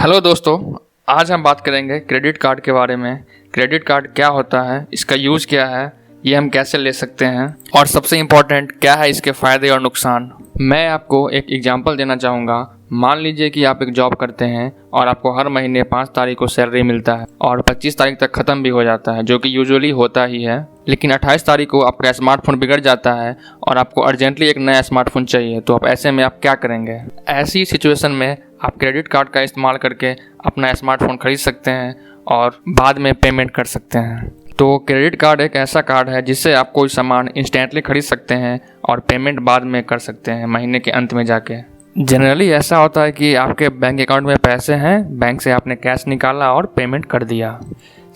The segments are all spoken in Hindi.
हेलो दोस्तों, आज हम बात करेंगे क्रेडिट कार्ड के बारे में। क्रेडिट कार्ड क्या होता है, इसका यूज़ क्या है, ये हम कैसे ले सकते हैं और सबसे इम्पोर्टेंट क्या है इसके फ़ायदे और नुकसान। मैं आपको एक एग्जांपल देना चाहूँगा। मान लीजिए कि आप एक जॉब करते हैं और आपको हर महीने 5 तारीख को सैलरी मिलता है और 25 तारीख तक ख़त्म भी हो जाता है, जो कि यूजुअली होता ही है। लेकिन 28 तारीख को आपका स्मार्टफोन बिगड़ जाता है और आपको अर्जेंटली एक नया स्मार्टफोन चाहिए, तो आप ऐसे में आप क्या करेंगे? ऐसी सिचुएशन में आप क्रेडिट कार्ड का इस्तेमाल करके अपना स्मार्टफोन खरीद सकते हैं और बाद में पेमेंट कर सकते हैं। तो क्रेडिट कार्ड एक ऐसा कार्ड है जिससे आप कोई सामान इंस्टेंटली खरीद सकते हैं और पेमेंट बाद में कर सकते हैं, महीने के अंत में जाके। जनरली ऐसा होता है कि आपके बैंक अकाउंट में पैसे हैं, बैंक से आपने कैश निकाला और पेमेंट कर दिया।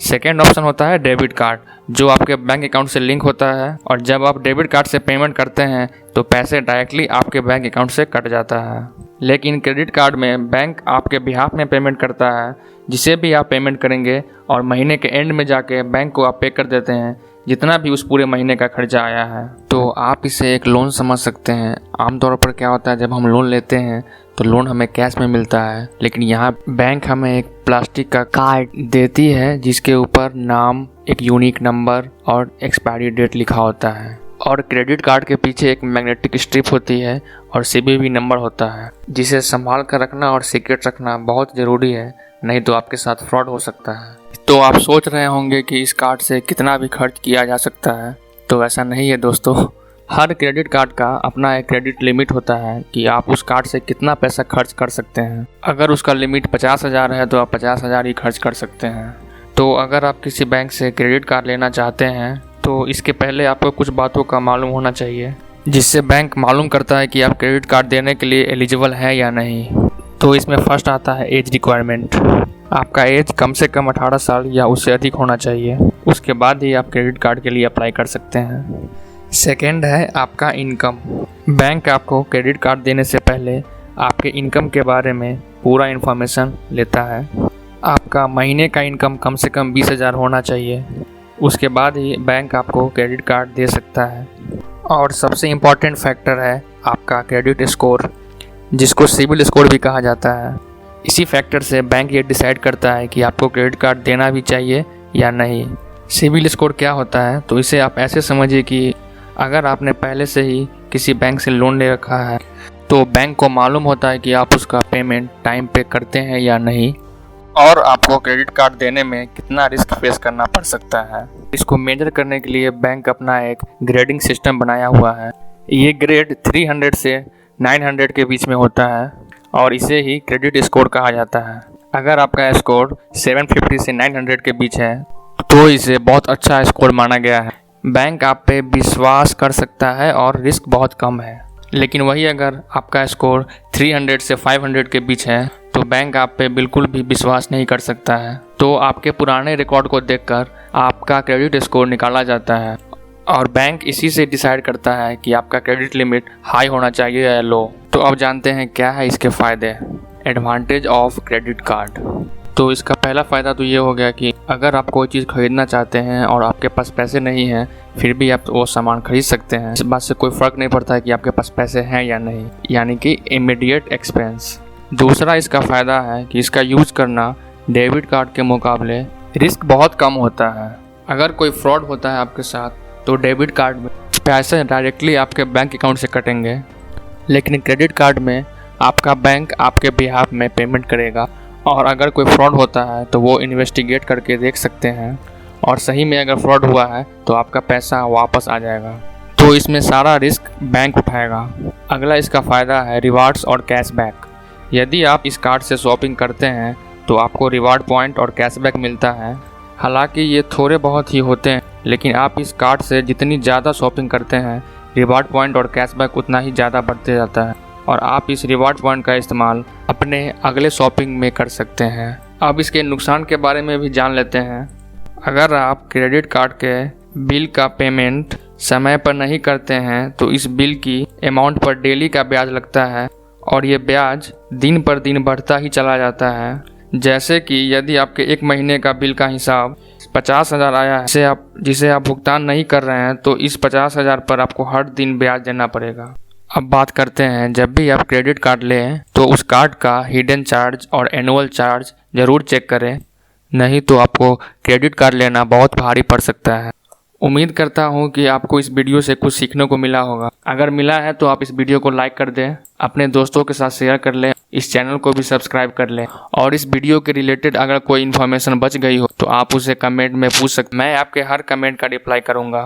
सेकेंड ऑप्शन होता है डेबिट कार्ड, जो आपके बैंक अकाउंट से लिंक होता है और जब आप डेबिट कार्ड से पेमेंट करते हैं तो पैसे डायरेक्टली आपके बैंक अकाउंट से कट जाता है। लेकिन क्रेडिट कार्ड में बैंक आपके बिहाफ में पेमेंट करता है, जिसे भी आप पेमेंट करेंगे और महीने के एंड में जाके बैंक को आप पे कर देते हैं जितना भी उस पूरे महीने का खर्चा आया है। तो आप इसे एक लोन समझ सकते हैं। आमतौर पर क्या होता है, जब हम लोन लेते हैं तो लोन हमें कैश में मिलता है, लेकिन यहाँ बैंक हमें एक प्लास्टिक का कार्ड देती है जिसके ऊपर नाम, एक यूनिक नंबर और एक्सपायरी डेट लिखा होता है। और क्रेडिट कार्ड के पीछे एक मैग्नेटिक स्ट्रिप होती है और सीवीवी नंबर होता है, जिसे संभाल कर रखना और सीक्रेट रखना बहुत ज़रूरी है, नहीं तो आपके साथ फ्रॉड हो सकता है। तो आप सोच रहे होंगे कि इस कार्ड से कितना भी खर्च किया जा सकता है, तो ऐसा नहीं है दोस्तों। हर क्रेडिट कार्ड का अपना एक क्रेडिट लिमिट होता है कि आप उस कार्ड से कितना पैसा खर्च कर सकते हैं। अगर उसका लिमिट 50,000 है तो आप 50,000 ही खर्च कर सकते हैं। तो अगर आप किसी बैंक से क्रेडिट कार्ड लेना चाहते हैं तो इसके पहले आपको कुछ बातों का मालूम होना चाहिए, जिससे बैंक मालूम करता है कि आप क्रेडिट कार्ड देने के लिए एलिजिबल हैं या नहीं। तो इसमें फर्स्ट आता है एज रिक्वायरमेंट। आपका एज कम से कम 18 साल या उससे अधिक होना चाहिए, उसके बाद ही आप क्रेडिट कार्ड के लिए अप्लाई कर सकते हैं। सेकेंड है आपका इनकम। बैंक आपको क्रेडिट कार्ड देने से पहले आपके इनकम के बारे में पूरा इन्फॉर्मेशन लेता है। आपका महीने का इनकम कम से कम 20,000 होना चाहिए, उसके बाद ही बैंक आपको क्रेडिट कार्ड दे सकता है। और सबसे इम्पॉर्टेंट फैक्टर है आपका क्रेडिट स्कोर, जिसको सिबिल स्कोर भी कहा जाता है। इसी फैक्टर से बैंक ये डिसाइड करता है कि आपको क्रेडिट कार्ड देना भी चाहिए या नहीं। सिबिल स्कोर क्या होता है, तो इसे आप ऐसे समझिए कि अगर आपने पहले से ही किसी बैंक से लोन ले रखा है तो बैंक को मालूम होता है कि आप उसका पेमेंट टाइम पे करते हैं या नहीं, और आपको क्रेडिट कार्ड देने में कितना रिस्क फेस करना पड़ सकता है। इसको मेजर करने के लिए बैंक अपना एक ग्रेडिंग सिस्टम बनाया हुआ है। ये ग्रेड 300 से 900 के बीच में होता है और इसे ही क्रेडिट स्कोर कहा जाता है। अगर आपका स्कोर 750 से 900 के बीच है तो इसे बहुत अच्छा स्कोर माना गया है। बैंक आप पे विश्वास कर सकता है और रिस्क बहुत कम है। लेकिन वही अगर आपका स्कोर 300 से 500 के बीच है तो बैंक आप पे बिल्कुल भी विश्वास नहीं कर सकता है। तो आपके पुराने रिकॉर्ड को देखकर आपका क्रेडिट स्कोर निकाला जाता है और बैंक इसी से डिसाइड करता है कि आपका क्रेडिट लिमिट हाई होना चाहिए या लो। तो अब जानते हैं क्या है इसके फ़ायदे। Advantage of credit card. तो इसका पहला फ़ायदा तो ये हो गया कि अगर आप कोई चीज़ खरीदना चाहते हैं और आपके पास पैसे नहीं हैं, फिर भी आप वो सामान खरीद सकते हैं। इस बात से कोई फ़र्क नहीं पड़ता है कि आपके पास पैसे हैं या नहीं, यानी कि इमीडिएट एक्सपेंस। दूसरा इसका फ़ायदा है कि इसका यूज़ करना डेबिट कार्ड के मुकाबले रिस्क बहुत कम होता है। अगर कोई फ्रॉड होता है आपके साथ तो डेबिट कार्ड में पैसे डायरेक्टली आपके बैंक अकाउंट से कटेंगे, लेकिन क्रेडिट कार्ड में आपका बैंक आपके बिहाफ में पेमेंट करेगा और अगर कोई फ्रॉड होता है तो वो इन्वेस्टिगेट करके देख सकते हैं और सही में अगर फ्रॉड हुआ है तो आपका पैसा वापस आ जाएगा। तो इसमें सारा रिस्क बैंक उठाएगा। अगला इसका फ़ायदा है रिवार्ड्स और कैशबैक। यदि आप इस कार्ड से शॉपिंग करते हैं तो आपको रिवार्ड पॉइंट और कैशबैक मिलता है। हालांकि ये थोड़े बहुत ही होते हैं, लेकिन आप इस कार्ड से जितनी ज़्यादा शॉपिंग करते हैं रिवार्ड पॉइंट और कैशबैक उतना ही ज़्यादा बढ़ते जाता है और आप इस रिवार्ड पॉइंट का इस्तेमाल अपने अगले शॉपिंग में कर सकते हैं। अब इसके नुकसान के बारे में भी जान लेते हैं। अगर आप क्रेडिट कार्ड के बिल का पेमेंट समय पर नहीं करते हैं तो इस बिल की अमाउंट पर डेली का ब्याज लगता है और ये ब्याज दिन पर दिन बढ़ता ही चला जाता है। जैसे कि यदि आपके 1 महीने का बिल का हिसाब 50,000 आया है जिसे आप भुगतान नहीं कर रहे हैं तो इस 50,000 पर आपको हर दिन ब्याज देना पड़ेगा। अब बात करते हैं, जब भी आप क्रेडिट कार्ड लें तो उस कार्ड का हिडन चार्ज और एनुअल चार्ज ज़रूर चेक करें, नहीं तो आपको क्रेडिट कार्ड लेना बहुत भारी पड़ सकता है। उम्मीद करता हूँ कि आपको इस वीडियो से कुछ सीखने को मिला होगा। अगर मिला है तो आप इस वीडियो को लाइक कर दें, अपने दोस्तों के साथ शेयर कर लें, इस चैनल को भी सब्सक्राइब कर लें और इस वीडियो के रिलेटेड अगर कोई इन्फॉर्मेशन बच गई हो तो आप उसे कमेंट में पूछ सकते हैं। मैं आपके हर कमेंट का रिप्लाई करूँगा।